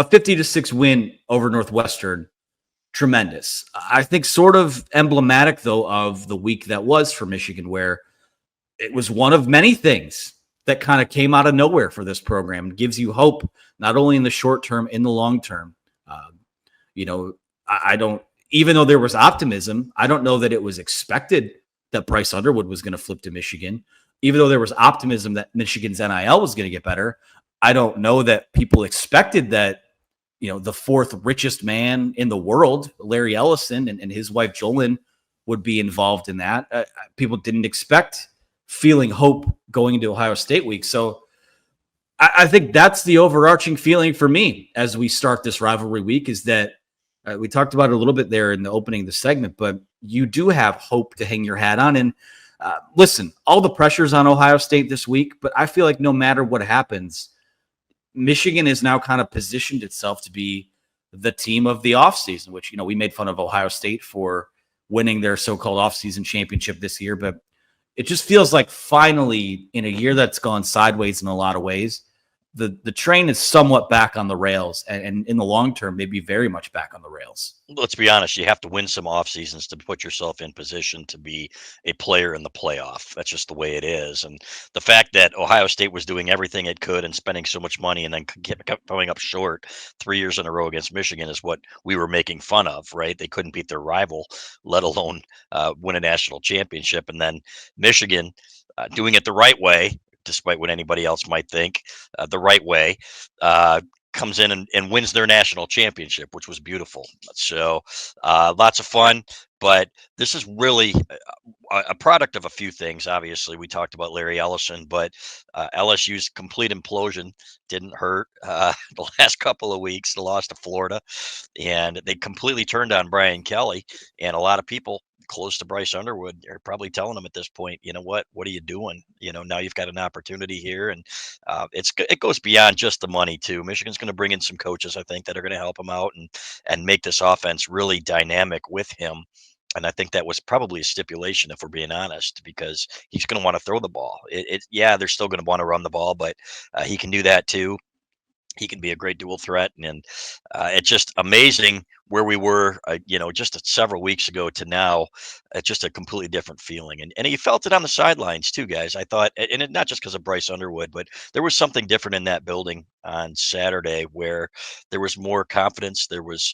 a 50-6 win over Northwestern, tremendous. I think sort of emblematic, though, of the week that was for Michigan, where it was one of many things that kind of came out of nowhere for this program. It gives you hope, not only in the short term, in the long term. I don't, even though there was optimism, I don't know that it was expected that Bryce Underwood was going to flip to Michigan. Even though there was optimism that Michigan's NIL was going to get better, I don't know that people expected that, the fourth richest man in the world, Larry Ellison, and his wife Jolyn would be involved in that. People didn't expect feeling hope going into Ohio State week. So I think that's the overarching feeling for me as we start this rivalry week, is that we talked about it a little bit there in the opening of the segment, but you do have hope to hang your hat on. And listen, all the pressure's on Ohio State this week, but I feel like no matter what happens, Michigan has now kind of positioned itself to be the team of the offseason, which, we made fun of Ohio State for winning their so-called offseason championship this year. But it just feels like finally, in a year that's gone sideways in a lot of ways, the train is somewhat back on the rails, and in the long term, maybe very much back on the rails. Let's be honest, you have to win some off seasons to put yourself in position to be a player in the playoff. That's just the way it is. And the fact that Ohio State was doing everything it could and spending so much money and then kept coming up short 3 years in a row against Michigan is what we were making fun of, right? They couldn't beat their rival, let alone win a national championship. And then Michigan doing it the right way, despite what anybody else might think, the right way, comes in and wins their national championship, which was beautiful. So lots of fun, but this is really a product of a few things. Obviously, we talked about Larry Ellison, but LSU's complete implosion didn't hurt the last couple of weeks. The loss to Florida, and they completely turned on Brian Kelly, and a lot of people close to Bryce Underwood are probably telling him at this point, what are you doing? Now you've got an opportunity here, and it goes beyond just the money too. Michigan's going to bring in some coaches, I think, that are going to help him out and make this offense really dynamic with him. And I think that was probably a stipulation, if we're being honest, because he's going to want to throw the ball. They're still going to want to run the ball, but he can do that too. He can be a great dual threat, and it's just amazing where we were, just several weeks ago to now. It's just a completely different feeling, and you felt it on the sidelines too, guys. I thought, and not just because of Bryce Underwood, but there was something different in that building on Saturday where there was more confidence. There was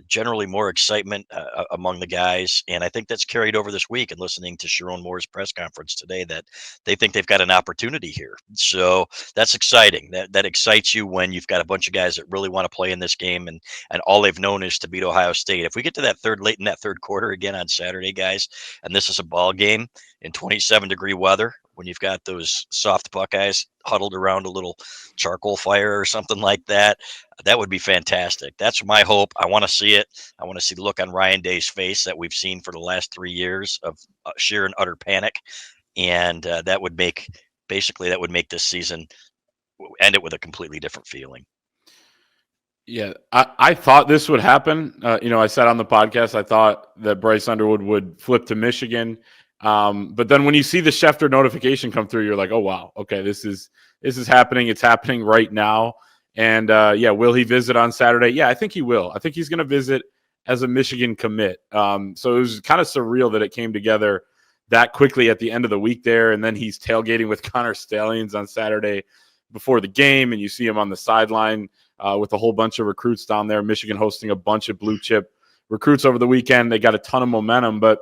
generally more excitement among the guys, and I think that's carried over this week. And listening to Sharon Moore's press conference today, that they think they've got an opportunity here. So that's exciting. That excites you when you've got a bunch of guys that really want to play in this game, and all they've known is to beat Ohio State. If we get to late in that third quarter again on Saturday, guys, and this is a ball game in 27-degree weather, when you've got those soft Buckeyes huddled around a little charcoal fire or something like that, that would be fantastic. That's my hope. I want to see it. I want to see the look on Ryan Day's face that we've seen for the last 3 years of sheer and utter panic. And that would make this season, end it with a completely different feeling. Yeah, I thought this would happen. I said on the podcast, I thought that Bryce Underwood would flip to Michigan. But then when you see the Schefter notification come through, you're like, oh, wow, okay, this is happening. It's happening right now. And will he visit on Saturday? Yeah, I think he will. I think he's going to visit as a Michigan commit. So it was kind of surreal that it came together that quickly at the end of the week there. And then he's tailgating with Connor Stallions on Saturday before the game. And you see him on the sideline with a whole bunch of recruits down there. Michigan hosting a bunch of blue chip recruits over the weekend. They got a ton of momentum, but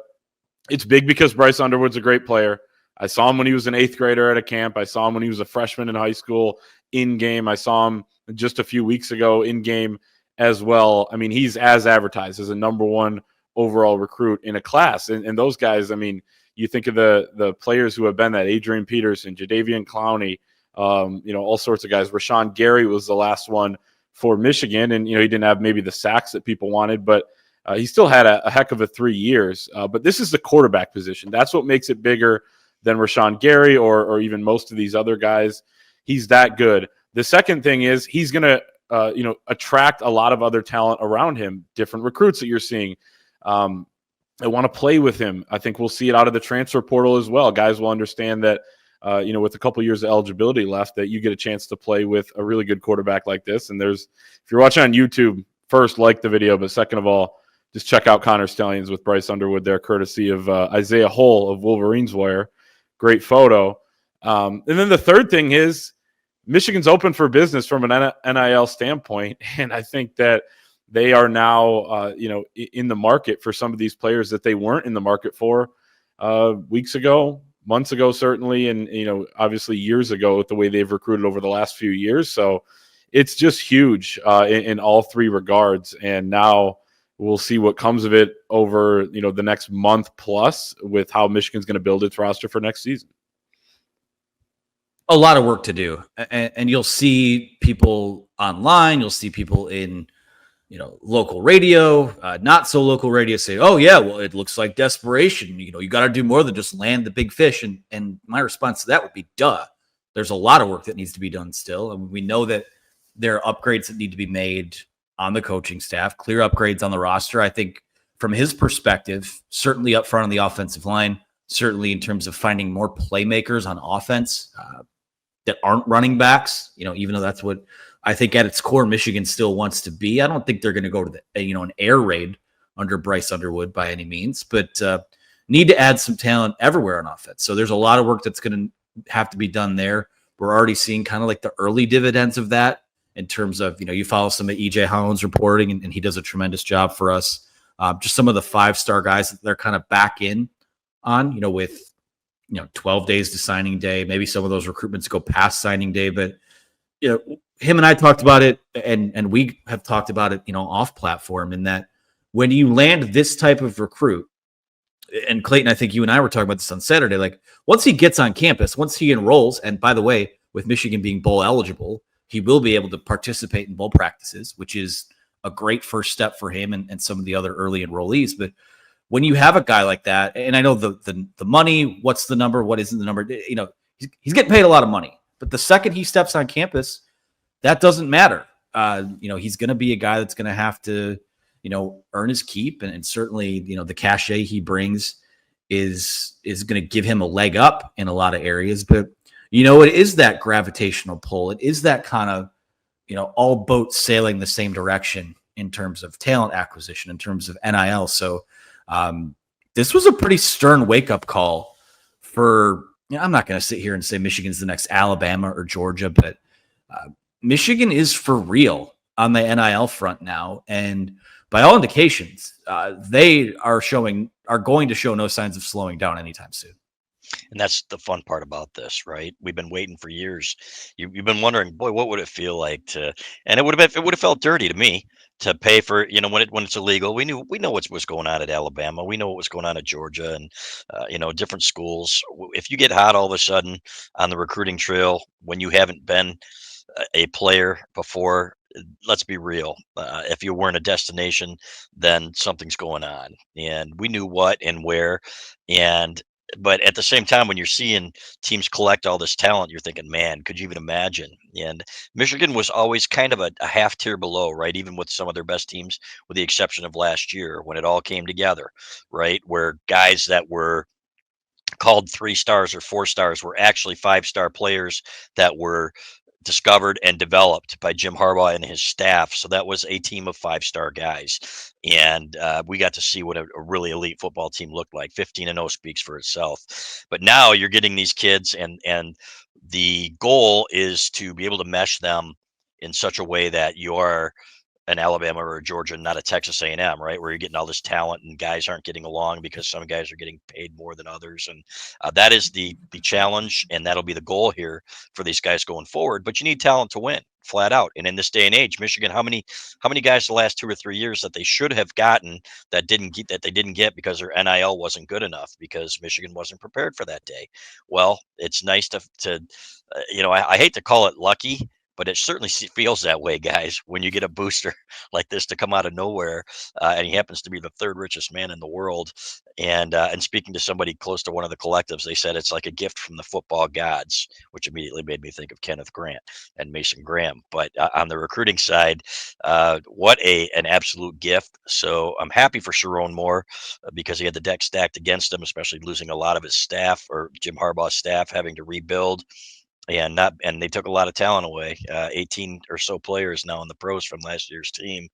it's big because Bryce Underwood's a great player. I saw him when he was an 8th grader at a camp. I saw him when he was a freshman in high school in game. I saw him just a few weeks ago in game as well. I mean, he's as advertised as a number 1 overall recruit in a class. And those guys, I mean, you think of the players who have been that, Adrian Peterson, Jadeveon Clowney, all sorts of guys. Rashawn Gary was the last one for Michigan, and he didn't have maybe the sacks that people wanted, but he still had a heck of a 3 years. But this is the quarterback position. That's what makes it bigger than Rashawn Gary or even most of these other guys. He's that good. The second thing is he's going to attract a lot of other talent around him, different recruits that you're seeing. I want to play with him. I think we'll see it out of the transfer portal as well. Guys will understand that with a couple years of eligibility left, that you get a chance to play with a really good quarterback like this. And if you're watching on YouTube, first, like the video, but second of all, just check out Connor Stallions with Bryce Underwood there, courtesy of Isaiah Hull of Wolverines Wire. Great photo. And then the third thing is Michigan's open for business from an NIL standpoint. And I think that they are now, in the market for some of these players that they weren't in the market for weeks ago, months ago, certainly. And, obviously years ago with the way they've recruited over the last few years. So it's just huge in all three regards. And now we'll see what comes of it over, the next month plus with how Michigan's going to build its roster for next season. A lot of work to do. And you'll see people online, you'll see people in, local radio, not so local radio say, oh yeah, well, it looks like desperation. You got to do more than just land the big fish. And my response to that would be, duh. There's a lot of work that needs to be done still. And we know that there are upgrades that need to be made on the coaching staff, clear upgrades on the roster. I think from his perspective, certainly up front on the offensive line, certainly in terms of finding more playmakers on offense that aren't running backs, even though that's what I think at its core Michigan still wants to be. I don't think they're going to go to an air raid under Bryce Underwood by any means, but need to add some talent everywhere on offense. So there's a lot of work that's going to have to be done there. We're already seeing kind of like the early dividends of that, in terms of, you follow some of EJ Holland's reporting, and he does a tremendous job for us. Just some of the 5-star guys that they're kind of back in on, with, 12 days to signing day. Maybe some of those recruitments go past signing day, but, him and I talked about it, and we have talked about it, off platform, in that when you land this type of recruit, and Clayton, I think you and I were talking about this on Saturday, like once he gets on campus, once he enrolls, and by the way, with Michigan being bowl eligible, he will be able to participate in bowl practices, which is a great first step for him and some of the other early enrollees. But when you have a guy like that, and I know the money, what's the number, what isn't the number, he's getting paid a lot of money. But the second he steps on campus, that doesn't matter. He's going to be a guy that's going to have to, earn his keep, and certainly, the cachet he brings is going to give him a leg up in a lot of areas. But it is that gravitational pull. It is that kind of, all boats sailing the same direction in terms of talent acquisition, in terms of NIL. So this was a pretty stern wake-up call for, I'm not going to sit here and say Michigan's the next Alabama or Georgia, but Michigan is for real on the NIL front now. And by all indications, they are going to show no signs of slowing down anytime soon. And that's the fun part about this, right? We've been waiting for years. You've been wondering, boy, what would it feel like to? And it would have felt dirty to me to pay for, when it's illegal. We know what's going on at Alabama. We know what was going on at Georgia, and different schools. If you get hot all of a sudden on the recruiting trail when you haven't been a player before, let's be real. If you weren't a destination, then something's going on, and we knew what and where, but at the same time, when you're seeing teams collect all this talent, you're thinking, man, could you even imagine? And Michigan was always kind of a half tier below, right? Even with some of their best teams, with the exception of last year when it all came together, right? Where guys that were called 3 stars or 4 stars were actually 5-star players that were discovered and developed by Jim Harbaugh and his staff. So that was a team of 5-star guys. And we got to see what a really elite football team looked like. 15-0 speaks for itself. But now you're getting these kids, and the goal is to be able to mesh them in such a way that you are an Alabama or a Georgia, not a Texas A&M, right? Where you're getting all this talent and guys aren't getting along because some guys are getting paid more than others. And that is the challenge, and that'll be the goal here for these guys going forward. But you need talent to win, flat out. And in this day and age, Michigan, how many guys the last 2 or 3 years that they should have gotten that they didn't get because their NIL wasn't good enough, because Michigan wasn't prepared for that day? Well, it's nice to I hate to call it lucky, but it certainly feels that way, guys, when you get a booster like this to come out of nowhere, and he happens to be the third richest man in the world. And speaking to somebody close to one of the collectives, they said it's like a gift from the football gods, which immediately made me think of Kenneth Grant and Mason Graham. But on the recruiting side, what an absolute gift. So I'm happy for Sharon Moore because he had the deck stacked against him, especially losing a lot of his staff, or Jim Harbaugh's staff having to rebuild. And they took a lot of talent away. 18 or so players now in the pros from last year's team,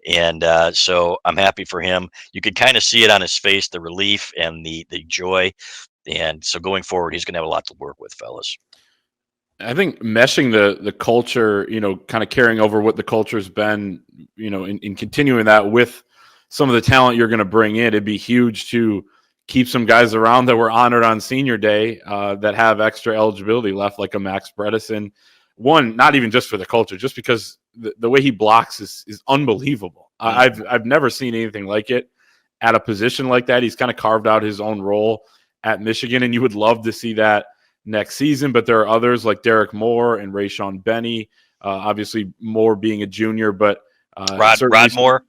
and so I'm happy for him. You could kind of see it on his face, the relief and the joy. And so going forward, he's going to have a lot to work with, fellas. I think meshing the culture, kind of carrying over what the culture's been, in continuing that with some of the talent you're going to bring in, it'd be huge to keep some guys around that were honored on senior day that have extra eligibility left, like a Max Bredesen. One, not even just for the culture, just because the way he blocks is unbelievable. I've never seen anything like it at a position like that. He's kind of carved out his own role at Michigan, and you would love to see that next season. But there are others like Derek Moore and Rayshawn Benny. Obviously, Moore being a junior, but Rod Moore.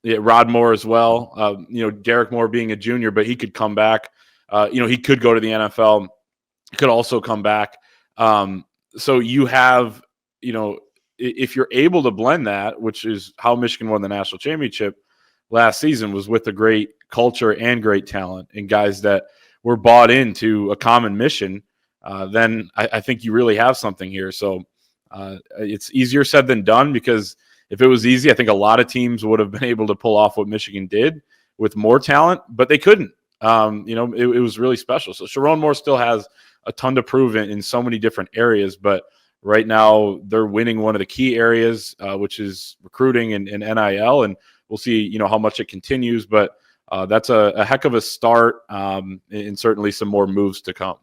Yeah, Rod Moore as well. Derek Moore being a junior, but he could come back. He could go to the NFL. He could also come back. So you have, if you're able to blend that, which is how Michigan won the national championship last season, was with a great culture and great talent and guys that were bought into a common mission, then I think you really have something here. So it's easier said than done, because if it was easy, I think a lot of teams would have been able to pull off what Michigan did with more talent, but they couldn't. It was really special. So Sharon Moore still has a ton to prove in so many different areas, but right now they're winning one of the key areas, which is recruiting and NIL, and we'll see, how much it continues, but that's a heck of a start, and certainly some more moves to come.